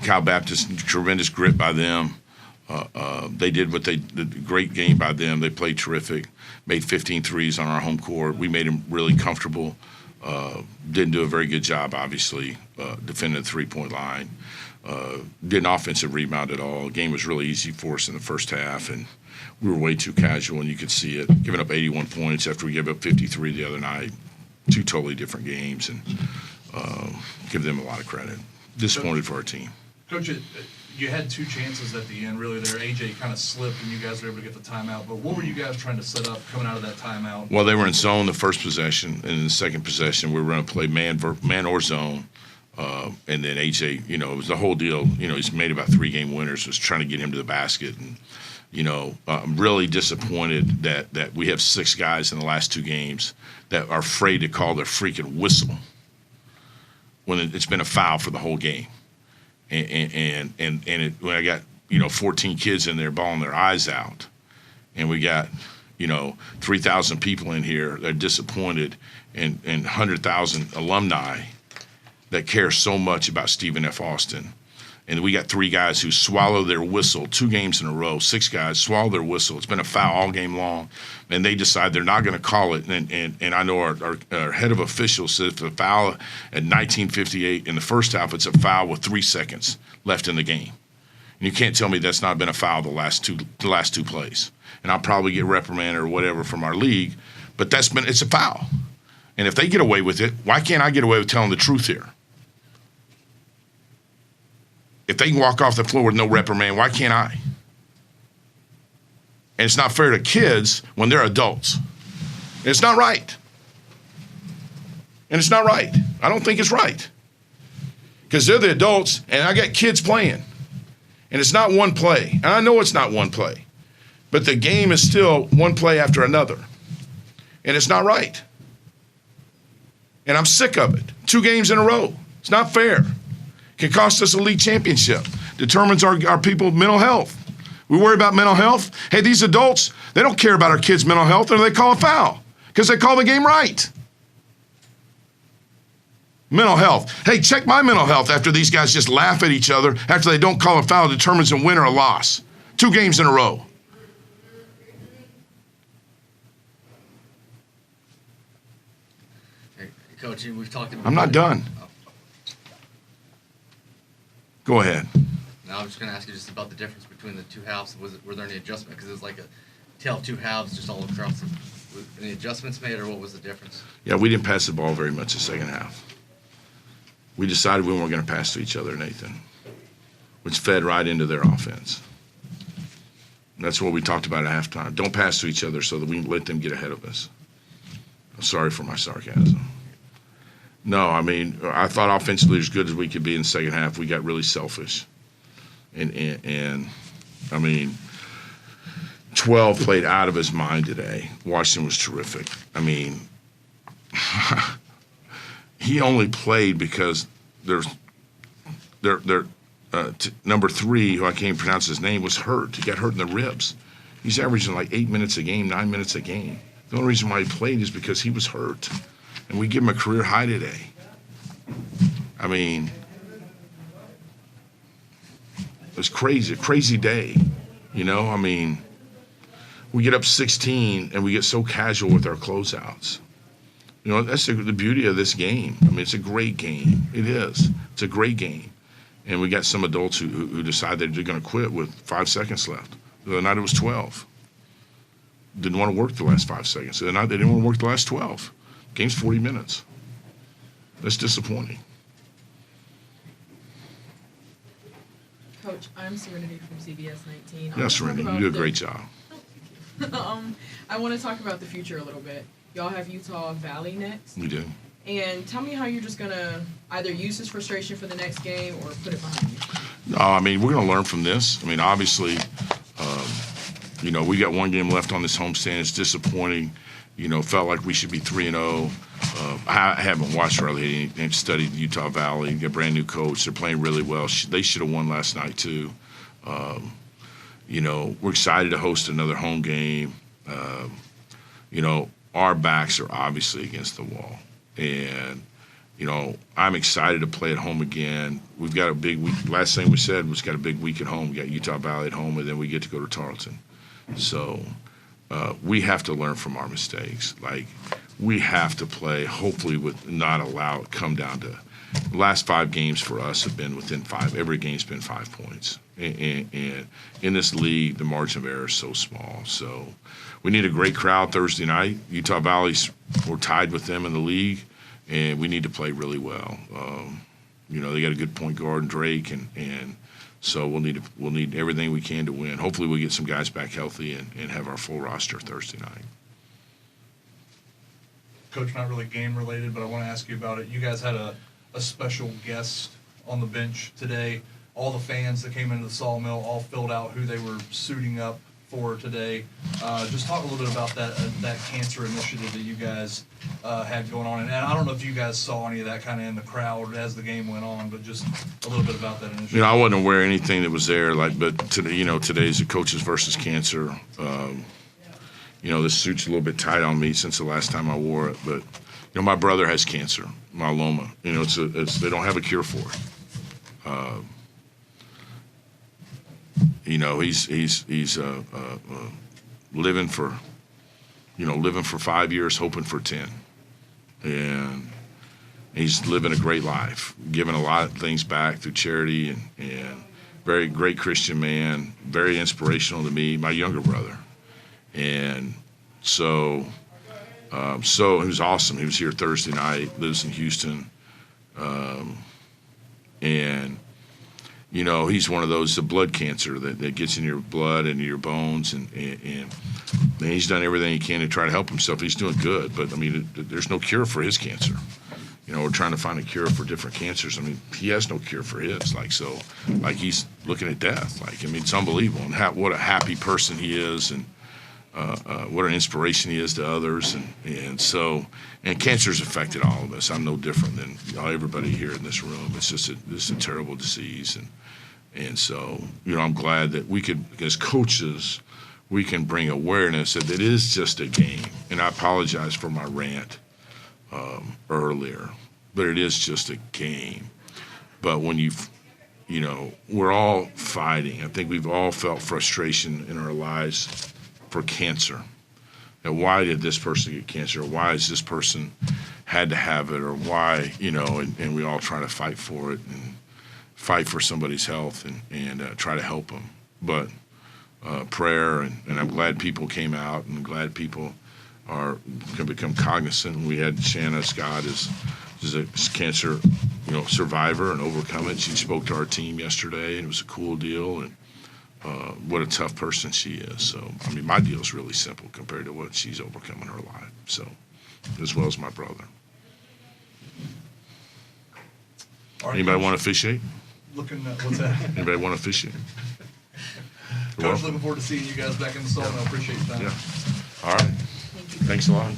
Cal Baptist, tremendous grit by them. They did great game by them. They played terrific, made 15 threes on our home court. We made them really comfortable. Didn't do a very good job, obviously, defending the three-point line. Didn't offensive rebound at all. The game was really easy for us in the first half, and we were way too casual, and you could see it. Giving up 81 points after we gave up 53 the other night. Two totally different games, and give them a lot of credit. Disappointed for our team. Coach, you had two chances at the end, really, there. AJ kind of slipped, and you guys were able to get the timeout. But what were you guys trying to set up coming out of that timeout? Well, they were in zone the first possession, and in the second possession, we were going to play man or zone. And then AJ, it was the whole deal. He's made about 3 game winners, was trying to get him to the basket. And, I'm really disappointed that we have 6 guys in the last 2 games that are afraid to call their freaking whistle when it's been a foul for the whole game. And when I got 14 kids in there bawling their eyes out, and we got 3,000 people in here that are disappointed, and 100,000 alumni that care so much about Stephen F. Austin, and we got 3 guys who swallow their whistle 2 games in a row. 6 guys swallow their whistle. It's been a foul all game long, and they decide they're not going to call it. And I know our head of officials said if a foul at 19:58 in the first half, it's a foul with 3 seconds left in the game. And you can't tell me that's not been a foul the last two plays. And I'll probably get reprimanded or whatever from our league, but it's a foul. And if they get away with it, why can't I get away with telling the truth here? If they can walk off the floor with no reprimand, why can't I? And it's not fair to kids when they're adults. And it's not right. And it's not right. I don't think it's right. Because they're the adults, and I got kids playing. And it's not one play. And I know it's not one play. But the game is still one play after another. And it's not right. And I'm sick of it. 2 games in a row. It's not fair. Can cost us a league championship. Determines our people's mental health. We worry about mental health. Hey, these adults, they don't care about our kids' mental health, and they call a foul because they call the game right. Mental health. Hey, check my mental health after these guys just laugh at each other after they don't call a foul. Determines a win or a loss. 2 games in a row. Hey, Coach, we've talked about. I'm not done. Go ahead. Now I'm just going to ask you just about the difference between the 2 halves. Were there any adjustment? Because it was like a tale of 2 halves just all across. Any adjustments made, or what was the difference? Yeah, we didn't pass the ball very much the second half. We decided we weren't going to pass to each other, Nathan, which fed right into their offense. And that's what we talked about at halftime. Don't pass to each other so that we can let them get ahead of us. I'm sorry for my sarcasm. No, I mean, I thought offensively as good as we could be in the second half. We got really selfish. And I mean, 12 played out of his mind today. Washington was terrific. I mean, he only played because number 3, who I can't even pronounce his name, was hurt. He got hurt in the ribs. He's averaging like 8 minutes a game, 9 minutes a game. The only reason why he played is because he was hurt. And we give him a career high today. I mean, it was crazy, a crazy day. I mean, we get up 16 and we get so casual with our closeouts. That's the beauty of this game. I mean, it's a great game. It is. It's a great game. And we got some adults who decide they're going to quit with 5 seconds left. The other night it was 12. Didn't want to work the last 5 seconds. The other night they didn't want to work the last 12. Game's 40 minutes. That's disappointing. Coach, I'm Serenity from CBS 19. Yeah, Serenity, you do a great job. I want to talk about the future a little bit. Y'all have Utah Valley next. We do. And tell me how you're just going to either use this frustration for the next game or put it behind you. No, I mean, we're going to learn from this. I mean, obviously, we got 1 game left on this homestand. It's disappointing. Felt like we should be 3-0. I haven't watched really and studied Utah Valley. Got a brand new coach. They're playing really well. They should have won last night too. We're excited to host another home game. Our backs are obviously against the wall, and I'm excited to play at home again. We've got a big week. Last thing we said was got a big week at home. We got Utah Valley at home, and then we get to go to Tarleton. So we have to learn from our mistakes. Like, we have to play, hopefully, with not allow it come down to. The last 5 games for us have been within 5. Every game's been 5 points. And in this league, the margin of error is so small. So we need a great crowd Thursday night. Utah Valley's, we're tied with them in the league, and we need to play really well. They got a good point guard in Drake, and so we'll need everything we can to win. Hopefully we'll get some guys back healthy and have our full roster Thursday night. Coach, not really game related, but I want to ask you about it. You guys had a special guest on the bench today. All the fans that came into the Sawmill all filled out who they were suiting up for today. Just talk a little bit about that cancer initiative that you guys had going on. And I don't know if you guys saw any of that kind of in the crowd as the game went on, but just a little bit about that initiative. I wasn't aware of anything that was there, but today, today's the Coaches versus Cancer. This suit's a little bit tight on me since the last time I wore it, but my brother has cancer, myeloma. They don't have a cure for it. He's living for 5 years, hoping for 10, and he's living a great life, giving a lot of things back through charity, and very great Christian man, very inspirational to me, my younger brother, and so he was awesome. He was here Thursday night, lives in Houston, and he's one of those, the blood cancer that gets in your blood and your bones, and he's done everything he can to try to help himself. He's doing good, but there's no cure for his cancer. We're trying to find a cure for different cancers. He has no cure for his. He's looking at death. It's unbelievable, and what a happy person he is, and what an inspiration he is to others, and cancer's affected all of us. I'm no different than everybody here in this room. It's just a terrible disease, and so I'm glad that we could, as coaches, we can bring awareness that it is just a game. And I apologize for my rant earlier, but it is just a game. But when we're all fighting. I think we've all felt frustration in our lives for cancer. And why did this person get cancer? Or why has this person had to have it? Or why, and we all try to fight for it and fight for somebody's health and try to help them. But prayer, and I'm glad people came out, and glad people can become cognizant. We had Shanna Scott is a cancer, survivor and overcome it. She spoke to our team yesterday, and it was a cool deal. And what a tough person she is. So, my deal is really simple compared to what she's overcome in her life. So, as well as my brother. All right, Anybody Coach, want to officiate? Looking at what's that? Anybody want to officiate? Coach, looking forward to seeing you guys back in the Sawmill. Appreciate your time. Yeah. All right. Thank you. Thanks a lot.